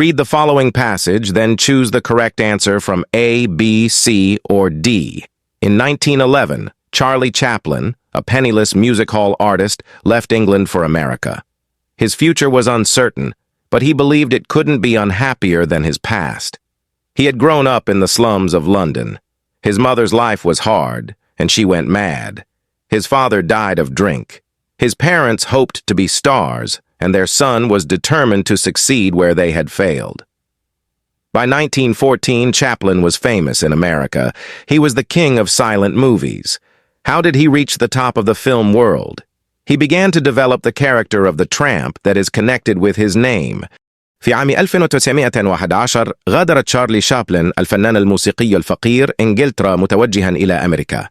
Read the following passage, then choose the correct answer from A, B, C, or D. In 1911, Charlie Chaplin, a penniless music hall artist, left England for America. His future was uncertain, but he believed it couldn't be unhappier than his past. He had grown up in the slums of London. His mother's life was hard, and she went mad. His father died of drink. His parents hoped to be stars, and their son was determined to succeed where they had failed. By 1914, Chaplin was famous in America. He was the king of silent movies. How did he reach the top of the film world? He began to develop the character of the tramp that is connected with his name. في عام 1911 غادر تشارلي شابلن الفنان الموسيقي الفقير إنجلترا متوجها إلى أمريكا.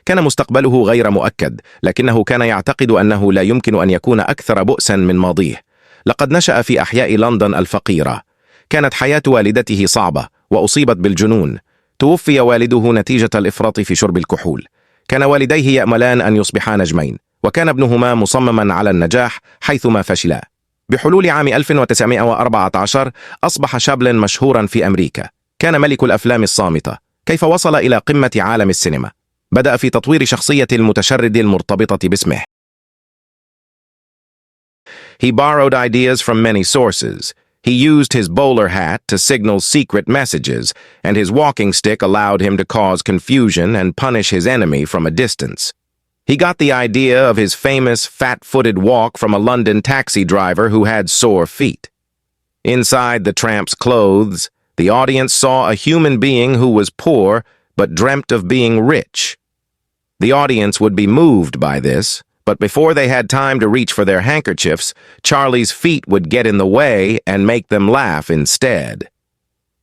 كان مستقبله غير مؤكد، لكنه كان يعتقد أنه لا يمكن أن يكون أكثر بؤسا من ماضيه. لقد نشأ في أحياء لندن الفقيرة. كانت حياة والدته صعبة وأصيبت بالجنون. توفي والده نتيجة الإفراط في شرب الكحول. كان والديه يأملان أن يصبحا نجمين، وكان ابنهما مصمما على النجاح حيثما فشلا. بحلول عام 1914 أصبح شابلن مشهورا في أمريكا. كان ملك الأفلام الصامتة. كيف وصل إلى قمة عالم السينما؟ بدأ في تطوير شخصية المتشرد المرتبطة باسمه. He borrowed ideas from many sources. He used his bowler hat to signal secret messages, and his walking stick allowed him to cause confusion and punish his enemy from a distance. He got the idea of his famous fat-footed walk from a London taxi driver who had sore feet. Inside the tramp's clothes, the audience saw a human being who was poor but dreamt of being rich. The audience would be moved by this, but before they had time to reach for their handkerchiefs, Charlie's feet would get in the way and make them laugh instead.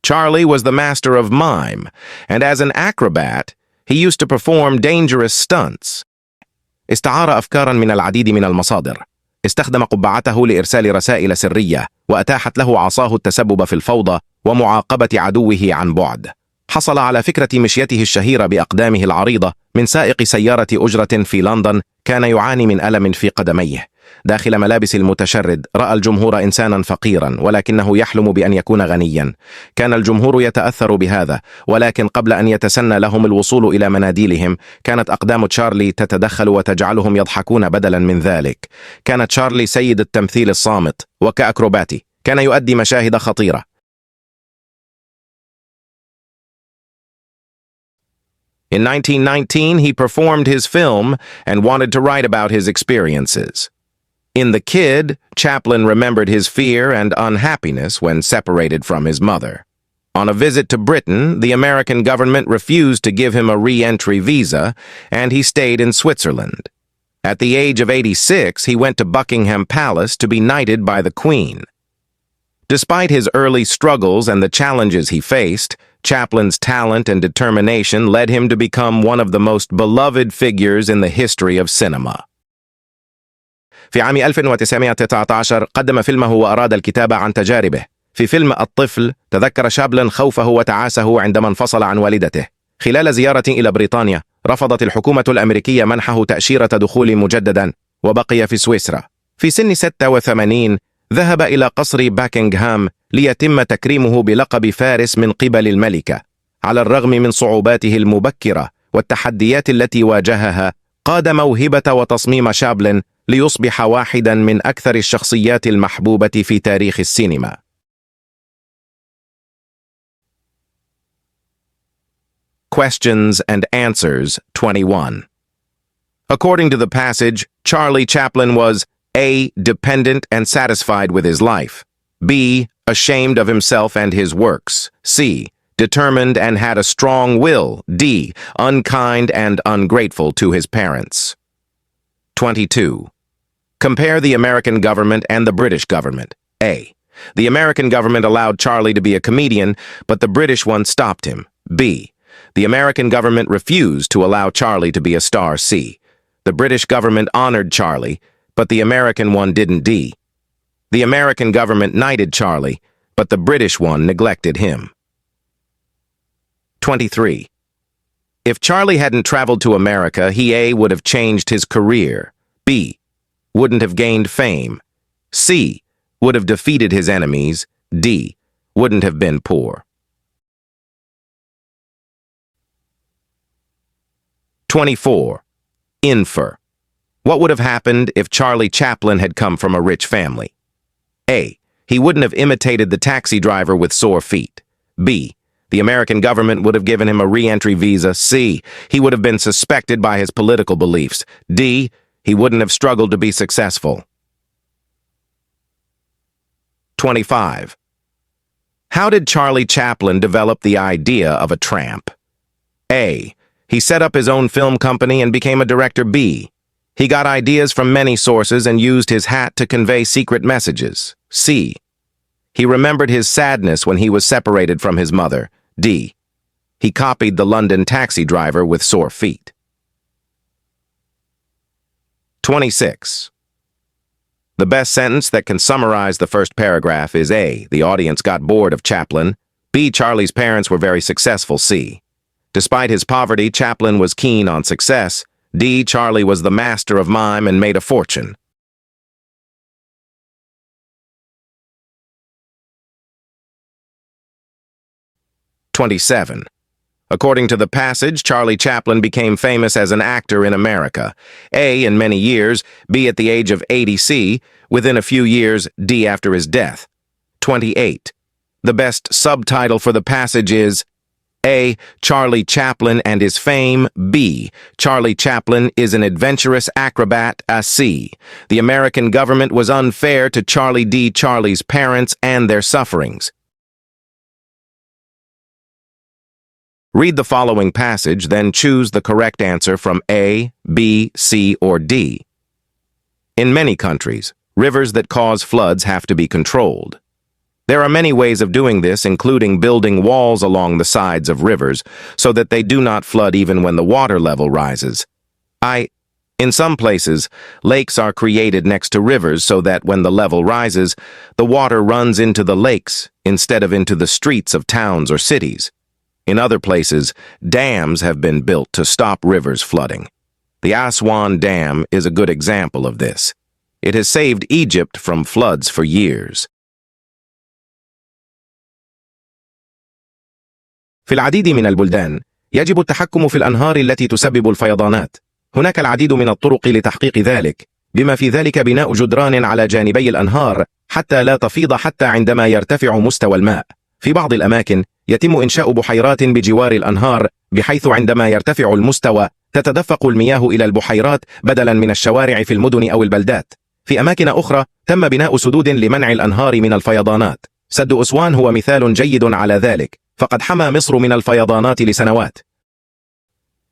Charlie was the master of mime, and as an acrobat, he used to perform dangerous stunts. استعار أفكاراً من العديد من المصادر. استخدم قبعته لإرسال رسائل سرية، وأتاحت له عصاه التسبب في الفوضى ومعاقبة عدوه عن بعد. حصل على فكرة مشيته الشهيرة بأقدامه العريضة من سائق سيارة أجرة في لندن كان يعاني من ألم في قدميه. داخل ملابس المتشرد رأى الجمهور إنسانا فقيرا ولكنه يحلم بأن يكون غنيا. كان الجمهور يتأثر بهذا، ولكن قبل أن يتسنى لهم الوصول إلى مناديلهم كانت أقدام تشارلي تتدخل وتجعلهم يضحكون بدلا من ذلك. كان تشارلي سيد التمثيل الصامت، وكأكروباتي كان يؤدي مشاهد خطيرة. In 1919, he performed his film and wanted to write about his experiences. In The Kid, Chaplin remembered his fear and unhappiness when separated from his mother. On a visit to Britain, the American government refused to give him a re-entry visa, and he stayed in Switzerland. At the age of 86, he went to Buckingham Palace to be knighted by the Queen. Despite his early struggles and the challenges he faced, Chaplin's talent and determination led him to become one of the most beloved figures in the history of cinema. في عام 1919 قدم فيلمه وأراد الكتابة عن تجاربه. في فيلم الطفل تذكر شابلن خوفه وتعاسه عندما انفصل عن والدته. خلال زيارة إلى بريطانيا رفضت الحكومة الأمريكية منحه تأشيرة دخول مجددا وبقي في سويسرا. في سن 86 ذهب إلى قصر باكنغهام ليتم تكريمه بلقب فارس من قبل الملكة. على الرغم من صعوباته المبكرة والتحديات التي واجهها، قاد موهبة وتصميم شابلن ليصبح واحدا من أكثر الشخصيات المحبوبة في تاريخ السينما. Questions and Answers 21. According to the passage, Charlie Chaplin was A. Dependent and satisfied with his life. B. Ashamed of himself and his works. C. Determined and had a strong will. D. Unkind and ungrateful to his parents. 22. Compare the American government and the British government. A. The American government allowed Charlie to be a comedian, but the British one stopped him. B. The American government refused to allow Charlie to be a star. C. The British government honored Charlie, but the American one didn't. D. The American government knighted Charlie, but the British one neglected him. 23. If Charlie hadn't traveled to America, he A. would have changed his career. B. Wouldn't have gained fame. C. Would have defeated his enemies. D. wouldn't have been poor. 24. Infer. What would have happened if Charlie Chaplin had come from a rich family? A. He wouldn't have imitated the taxi driver with sore feet. B. The American government would have given him a re-entry visa. C. He would have been suspected by his political beliefs. D. He wouldn't have struggled to be successful. 25. How did Charlie Chaplin develop the idea of a tramp? A. He set up his own film company and became a director. B. He got ideas from many sources and used his hat to convey secret messages. C. He remembered his sadness when he was separated from his mother. D. He copied the London taxi driver with sore feet. 26. The best sentence that can summarize the first paragraph is A. The audience got bored of Chaplin. B. Charlie's parents were very successful. C. Despite his poverty, Chaplin was keen on success. D. Charlie was the master of mime and made a fortune. 27. According to the passage, Charlie Chaplin became famous as an actor in America. A. In many years, B. At the age of 80. C. Within a few years, D. After his death. 28. The best subtitle for the passage is A. Charlie Chaplin and his fame. B. Charlie Chaplin is an adventurous acrobat. C. The American government was unfair to Charlie. D. Charlie's parents and their sufferings. Read the following passage, then choose the correct answer from A, B, C, or D. In many countries, rivers that cause floods have to be controlled. There are many ways of doing this, including building walls along the sides of rivers so that they do not flood even when the water level rises. In some places, lakes are created next to rivers so that when the level rises, the water runs into the lakes instead of into the streets of towns or cities. In other places, dams have been built to stop rivers flooding. The Aswan Dam is a good example of this. It has saved Egypt from floods for years. في العديد من البلدان، يجب التحكم في الأنهار التي تسبب الفيضانات. هناك العديد من الطرق لتحقيق ذلك، بما في ذلك بناء جدران على جانبي الأنهار حتى لا تفيض حتى عندما يرتفع مستوى الماء. في بعض الأماكن يتم إنشاء بحيرات بجوار الأنهار، بحيث عندما يرتفع المستوى تتدفق المياه إلى البحيرات بدلاً من الشوارع في المدن أو البلدات. في أماكن أخرى تم بناء سدود لمنع الأنهار من الفيضانات. سد أسوان هو مثال جيد على ذلك، فقد حمى مصر من الفيضانات لسنوات.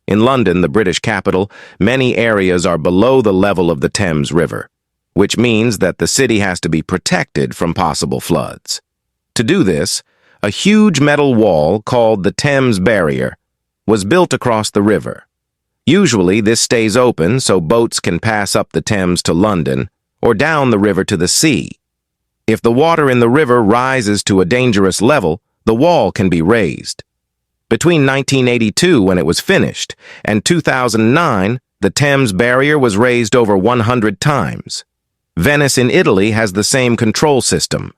In London, the British capital, many areas are below the level of the Thames River, which means that the city has to be protected from possible floods. To do this, a huge metal wall called the Thames Barrier was built across the river. Usually, this stays open so boats can pass up the Thames to London or down the river to the sea. If the water in the river rises to a dangerous level, the wall can be raised. Between 1982, when it was finished, and 2009, the Thames Barrier was raised over 100 times. Venice in Italy has the same control system.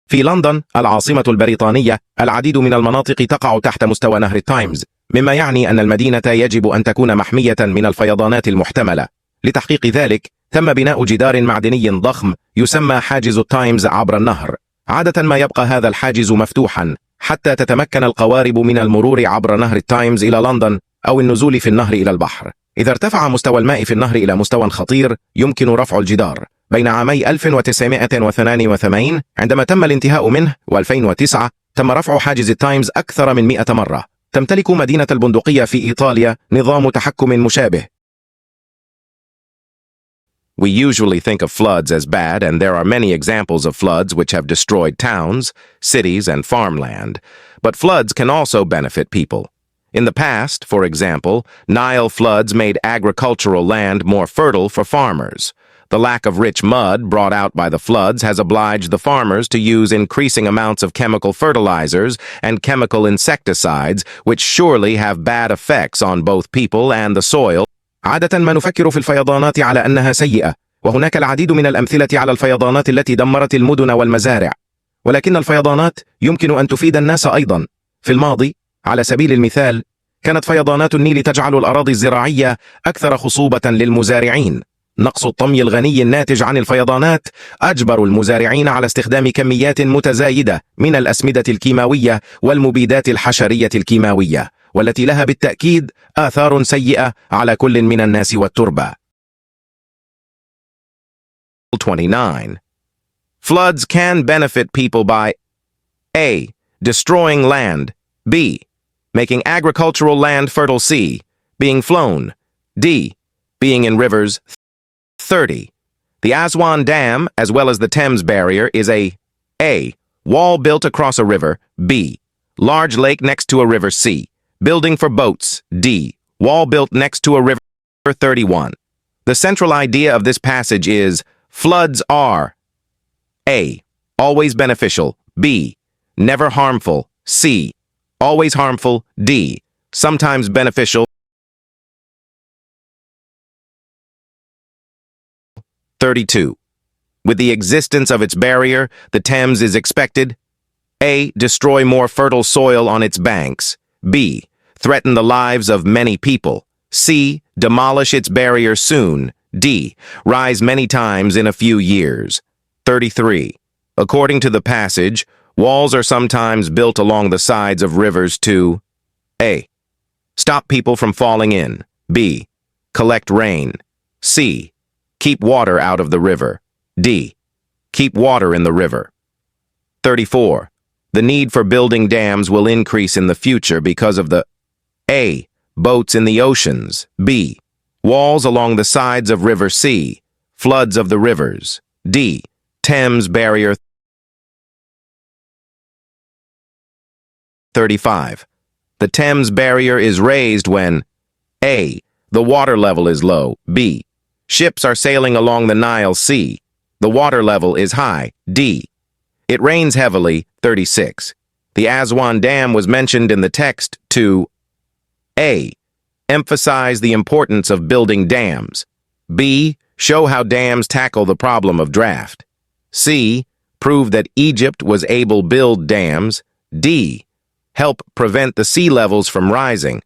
في لندن العاصمة البريطانية العديد من المناطق تقع تحت مستوى نهر التايمز، مما يعني أن المدينة يجب أن تكون محمية من الفيضانات المحتملة. لتحقيق ذلك تم بناء جدار معدني ضخم يسمى حاجز التايمز عبر النهر. عادة ما يبقى هذا الحاجز مفتوحا حتى تتمكن القوارب من المرور عبر نهر التايمز إلى لندن أو النزول في النهر إلى البحر. إذا ارتفع مستوى الماء في النهر إلى مستوى خطير يمكن رفع الجدار. بين عامي 1982 عندما تم الانتهاء منه و2009 تم رفع حاجز التايمز أكثر من 100 مرة. تمتلك مدينة البندقية في إيطاليا نظام تحكم مشابه. We usually think of floods as bad, and there are many examples of floods which have destroyed towns, cities, and farmland. But floods can also benefit people. In the past, for example, Nile floods made agricultural land more fertile for farmers. The lack of rich mud brought out by the floods has obliged the farmers to use increasing amounts of chemical fertilizers and chemical insecticides, which surely have bad effects on both people and the soil. عادة ما نفكر في الفيضانات على أنها سيئة، وهناك العديد من الأمثلة على الفيضانات التي دمرت المدن والمزارع. ولكن الفيضانات يمكن أن تفيد الناس أيضا. في الماضي، على سبيل المثال، كانت فيضانات النيل تجعل الأراضي الزراعية أكثر خصوبة للمزارعين. نقص الطمي الغني الناتج عن الفيضانات أجبر المزارعين على استخدام كميات متزايدة من الأسمدة الكيماوية والمبيدات الحشرية الكيماوية، والتي لها بالتأكيد آثار سيئة على كل من الناس والتربة. 29. Floods can benefit people by A. Destroying land. B. Making agricultural land fertile. C. Being flown. D. Being in rivers. 30. The Aswan Dam, as well as the Thames Barrier, is A. Wall built across a river. B. Large lake next to a river. C. Building for boats. D. Wall built next to a river. 31. The central idea of this passage is floods are A. Always beneficial. B. Never harmful. C. Always harmful. D. Sometimes beneficial. 32. With the existence of its barrier, the Thames is expected A. Destroy more fertile soil on its banks. B. Threaten the lives of many people. C. Demolish its barrier soon. D. Rise many times in a few years. 33. According to the passage, walls are sometimes built along the sides of rivers to A. Stop people from falling in. B. Collect rain. C. Keep water out of the river. D. Keep water in the river. 34. The need for building dams will increase in the future because of the A. Boats in the oceans. B. Walls along the sides of river. C. Floods of the rivers. D. Thames Barrier. 35. The Thames Barrier is raised when A. The water level is low. B. Ships are sailing along the Nile. C. The water level is high. D. It rains heavily. 36. The Aswan Dam was mentioned in the text to A. Emphasize the importance of building dams. B. Show how dams tackle the problem of drought. C. Prove that Egypt was able to build dams. D. Help prevent the sea levels from rising.